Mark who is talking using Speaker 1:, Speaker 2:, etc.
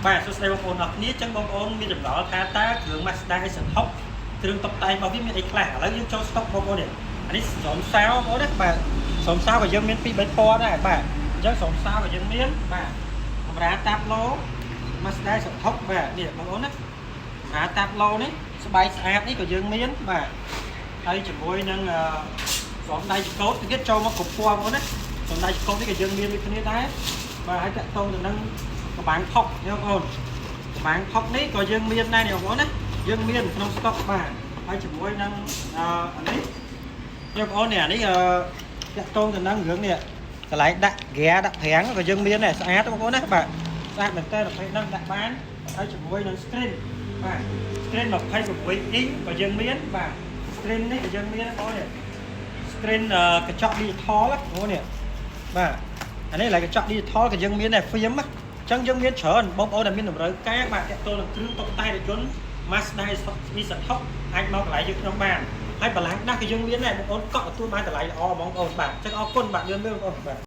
Speaker 1: បាទសួស្តីបងប្អូនអរគ្នាចឹងបងប្អូនមានចម្ងល់ថាតើគ្រឿង Mazda S6 គ្រឿងតុបតែងរបស់វាមានអីខ្លះឥឡូវយើងចូលស្តុកបងប្អូននេះអានេះស្រោមសាវបងប្អូនណាបាទស្រោមសាវក៏យើងមាន2 3ពណ៌ដែរបាទអញ្ចឹងស្រោមសាវក៏យើងមានបាទកាមេរ៉ាតាប់ឡូ Mazda S6 បាទនេះបងប្អូនណាកាមេរ៉ាតាប់ឡូនេះស្បែកស្អាតនេះក៏យើងមានបាទហើយជាមួយនឹងស្រោមដៃចកោតទៀតចូលមកគ្រប់ពណ៌បងប្អូនណាស្រោមដៃចកោតនេះក៏យើងមានដូចគ្នាដែរបាទហើយតាក់ទងទៅនឹងកបាំងផុកនេះបងប្អូនកបាំងផុកនេះក៏យើងមានដែរនេះបងប្អូនណាយើងមានក្នុងស្តុកបាទហើយជាមួយនឹងអានេះបងប្អូននេះអានេះតាក់ទងទៅនឹងរឿងនេះកន្លែងដាក់ហ្គាដាក់ប្រាំងក៏យើងមានដែរស្អាតបងប្អូនណាបាទស្អាតមែនតើប្រភេទហ្នឹងដាក់បានហើយជាមួយនឹង screen បាទ screen 26 inch ក៏យើងមានបាទ screen នេះក៏យើងមានបងប្អូននេះ screen កញ្ចក់ digital បងប្អូននេះបាទអានេះឡើយកញ្ចក់ digital ក៏យើងមានដែរ film ណាចឹងយើងមានច្រើនបងប្អូនដែលមានតម្រូវការបាទទាក់ទងនឹងគ្រឿងតុបតែងរថយន្ត Mazda S6 អាចមកកន្លែងយើងខ្ញុំបានហើយបល្ល័ង្កដាស់ក៏យើងមានដែរបងប្អូនកក់ទទួលបានតម្លៃល្អបងប្អូនបាទចឹងអរគុណបាទយើងមើលបងប្អូនបាទ